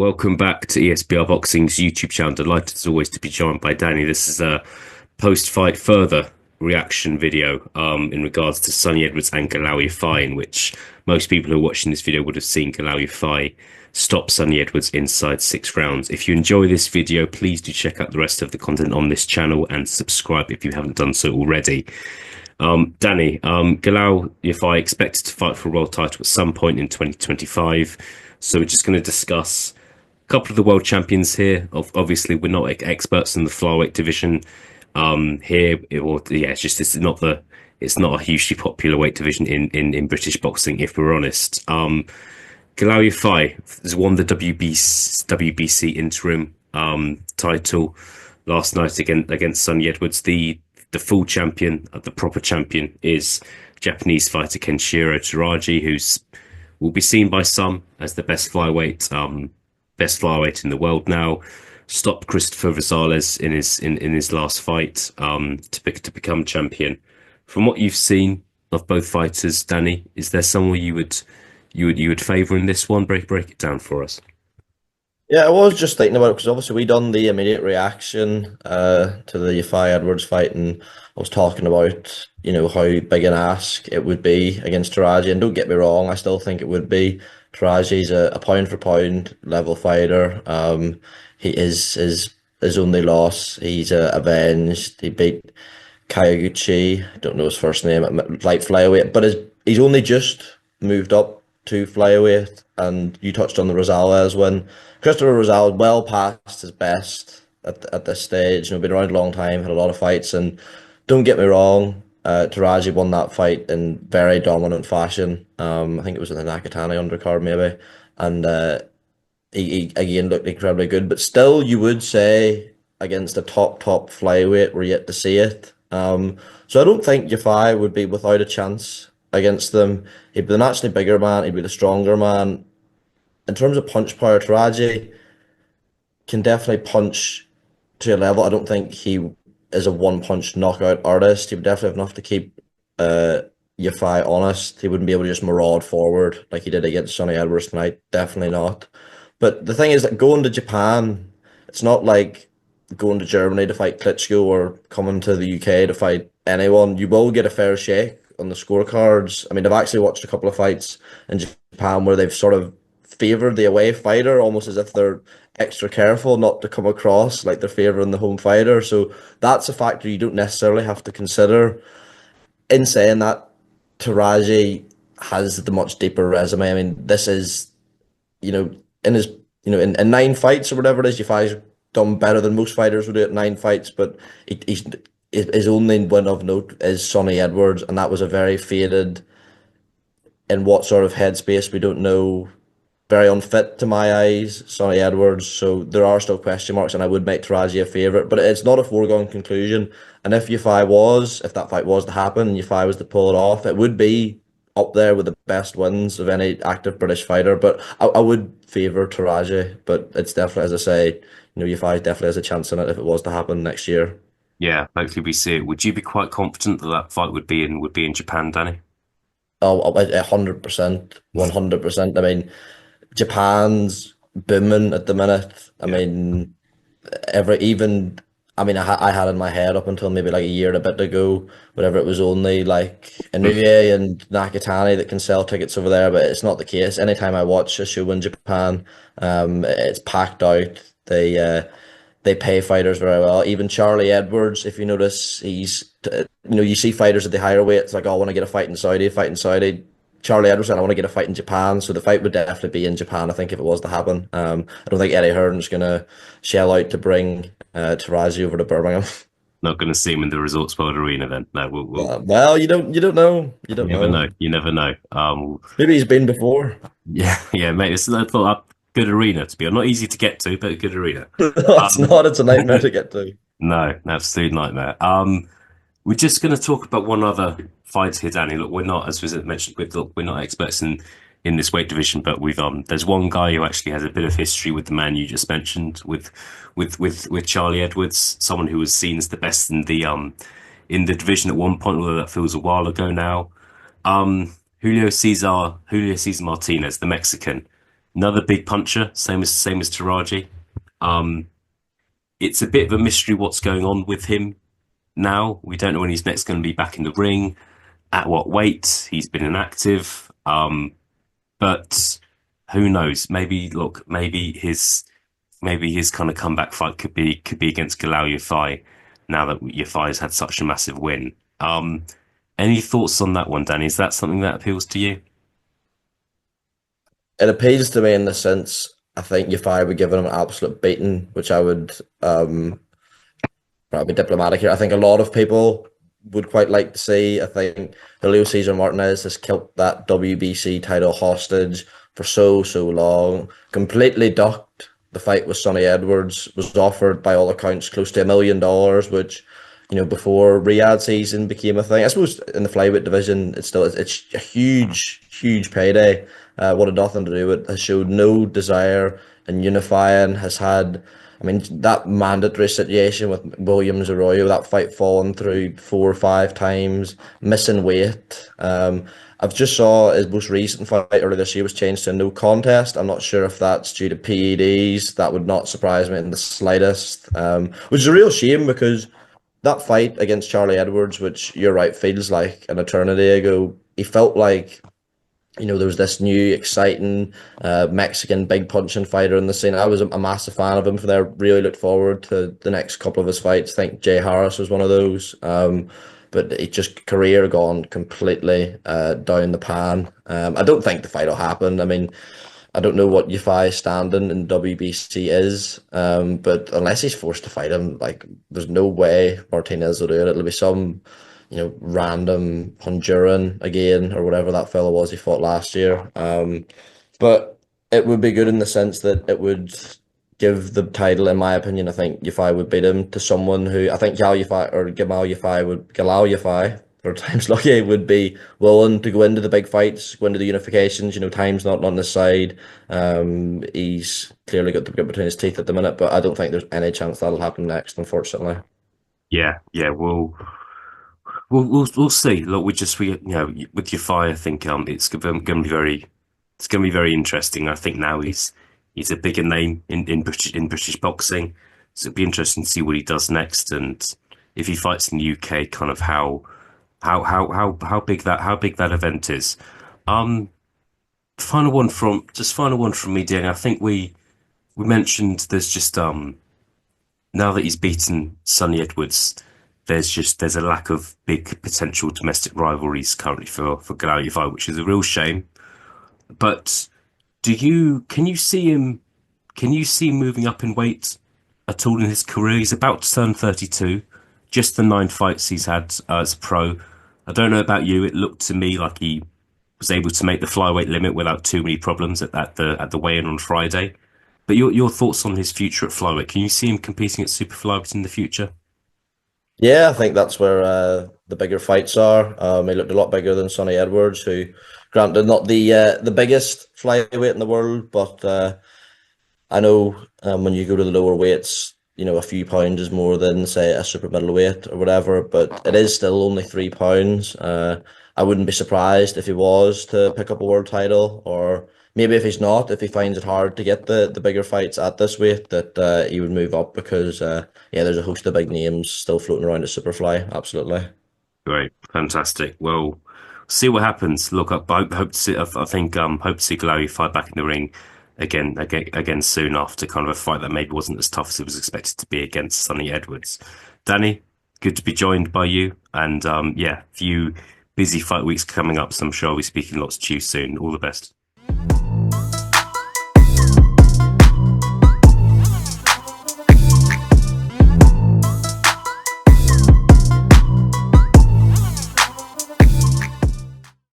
welcome back to ESBR Boxing's YouTube channel. Delighted as always to be joined by Danny. This is a post-fight further reaction video in regards to Sonny Edwards and Galal Yafai, in which most people who are watching this video would have seen Galal Yafai stop Sonny Edwards inside 6 rounds. If you enjoy this video, please do check out the rest of the content on this channel and subscribe if you haven't done so already. Danny, Galal Yafai expected to fight for a world title at some point in 2025. So we're just going to discuss a couple of the world champions here. Obviously, we're not experts in the flyweight division here. It's not a hugely popular weight division in British boxing, if we're honest. Galal Yafai has won the WBC interim title last night against Sonny Edwards. The full champion, the proper champion, is Japanese fighter Kenshiro Teraji, who's will be seen by some as the best flyweight in the world now. Stopped Christopher Rosales in his last fight to become champion. From what you've seen of both fighters, Danny, is there someone you would favour in this one? Break it down for us. Yeah, I was just thinking about it because obviously we done the immediate reaction to the Yafai Edwards fight, and I was talking about how big an ask it would be against Taraji. And don't get me wrong, I still think it would be. Taraji's a pound for pound level fighter. He is his only loss. He's avenged. He beat Kayaguchi. I don't know his first name at light flyweight, but he's only just moved up to flyweight. And you touched on the Rosales win. Christopher Rosales well past his best at this stage. Been around a long time, had a lot of fights, and don't get me wrong, Taraji won that fight in very dominant fashion. I think it was in the Nakatani undercard maybe, and he again looked incredibly good. But still, you would say against a top flyweight, we're yet to see it. So I don't think Yafai would be without a chance against them. He'd be the naturally bigger man. He'd be the stronger man. In terms of punch power, Taraji can definitely punch to a level. I don't think he is a one-punch knockout artist. He would definitely have enough to keep Yafai honest. He wouldn't be able to just maraud forward like he did against Sonny Edwards tonight. Definitely not. But the thing is that going to Japan, it's not like going to Germany to fight Klitschko or coming to the UK to fight anyone. You will get a fair shake on the scorecards. I mean, I've actually watched a couple of fights in Japan where they've sort of favoured the away fighter, almost as if they're extra careful not to come across like they're favouring the home fighter. So that's a factor you don't necessarily have to consider. In saying that, Taraji has the much deeper resume. I mean, this is, in his, in 9 fights or whatever it is, Yafai's done better than most fighters would do at 9 fights, but his only win of note is Sonny Edwards, and that was a very faded, in what sort of headspace we don't know, very unfit to my eyes, Sonny Edwards. So there are still question marks, and I would make Taraji a favourite, but it's not a foregone conclusion. And if that fight was to happen, and Yafai was to pull it off, it would be up there with the best wins of any active British fighter. But I would favour Taraji, but it's definitely, as I say, Yafai definitely has a chance in it if it was to happen next year. Yeah, hopefully we see it. Would you be quite confident that fight would be in Japan, Danny? Oh, 100%, 100%. I mean, Japan's booming at the minute. I mean, I had in my head up until maybe like a year and a bit ago, whatever, it was only like Inoue and Nakatani that can sell tickets over there, but it's not the case. Anytime I watch a show in Japan, it's packed out. They pay fighters very well. Even Charlie Edwards, if you notice, you see fighters at the higher weights like, oh, I want to get a fight in Saudi. Charlie Edwards said, I want to get a fight in Japan. So the fight would definitely be in Japan, I think, if it was to happen. I don't think Eddie Hearn's going to shell out to bring Taraji over to Birmingham. Not going to see him in the Resorts World Arena then. No, well, you don't know. You never know. You never know. Maybe he's been before. Yeah, mate. It's a good arena to be. Not easy to get to, but a good arena. No, it's not. It's a nightmare to get to. No, absolute nightmare. We're just going to talk about one other fight here, Danny. Look, we're not, as was mentioned, we're not experts in this weight division, but there's one guy who actually has a bit of history with the man you just mentioned, with Charlie Edwards, someone who was seen as the best in the division at one point, although that feels a while ago now. Julio Cesar Martinez, the Mexican, Another big puncher, same as Taraji. Um, it's a bit of a mystery what's going on with him now. We don't know when he's next going to be back in the ring, at what weight. He's been inactive. But who knows? Maybe his kind of comeback fight could be against Galal Yafai now that Yafai has had such a massive win. Any thoughts on that one, Danny? Is that something that appeals to you? It appeals to me in the sense I think if I were given him an absolute beating, which I would try to be diplomatic here. I think a lot of people would quite like to see. I think Julio Cesar Martinez has kept that WBC title hostage for so long. Completely ducked the fight with Sonny Edwards. Was offered by all accounts close to $1 million, which before Riyadh season became a thing. I suppose in the flyweight division, it's a huge payday. What had nothing to do with has showed no desire in unifying. Has had, I mean, that mandatory situation with Williams Arroyo, that fight falling through 4 or 5 times, missing weight. I've just saw his most recent fight earlier this year was changed to a no contest. I'm not sure if that's due to PEDs. That would not surprise me in the slightest. Which is a real shame because that fight against Charlie Edwards, which you're right, feels like an eternity ago. He felt like there was this new, exciting Mexican big punching fighter in the scene. I was a massive fan of him for there. Really looked forward to the next couple of his fights. I think Jay Harris was one of those. But it just career gone completely down the pan. I don't think the fight will happen. I mean, I don't know what Yafai's standing in WBC is, but unless he's forced to fight him, like there's no way Martinez will do it. It'll be some, random Honduran again or whatever that fellow was he fought last year. But it would be good in the sense that it would give the title, in my opinion. I think Yafai would beat him to someone who I think Yal Yafai or Galal Yafai, or times lucky, would be willing to go into the big fights, go into the unifications. Time's not on his side. He's clearly got the grip between his teeth at the minute, but I don't think there's any chance that'll happen next, unfortunately. Yeah, yeah. We'll see. Look, with Yafai, I think it's going to be very interesting. I think now he's a bigger name in British boxing, so it'll be interesting to see what he does next, and if he fights in the UK, kind of how big that event is. Um, final one from me, Danny. I think we mentioned there's just now that he's beaten Sonny Edwards, there's a lack of big potential domestic rivalries currently for Galal Yafai, which is a real shame. But can you see him? Can you see him moving up in weight at all in his career? He's about to turn 32. Just the 9 fights he's had as a pro. I don't know about you. It looked to me like he was able to make the flyweight limit without too many problems at the weigh-in on Friday. But your thoughts on his future at flyweight? Can you see him competing at super flyweight in the future? Yeah, I think that's where the bigger fights are. He looked a lot bigger than Sonny Edwards, who, granted, not the biggest flyweight in the world, but I know when you go to the lower weights, a few pounds is more than, say, a super middleweight or whatever, but it is still only £3. I wouldn't be surprised if he was to pick up a world title, or maybe if he's not, if he finds it hard to get the bigger fights at this weight, that he would move up because, yeah, there's a host of big names still floating around at Superfly. Absolutely. Great, fantastic. Well, see what happens. Look, I hope to see. I think hope to see Glowy fight back in the ring again soon after kind of a fight that maybe wasn't as tough as it was expected to be against Sonny Edwards. Danny, good to be joined by you, and yeah, few busy fight weeks coming up, so I'm sure I'll be speaking lots to you soon. All the best.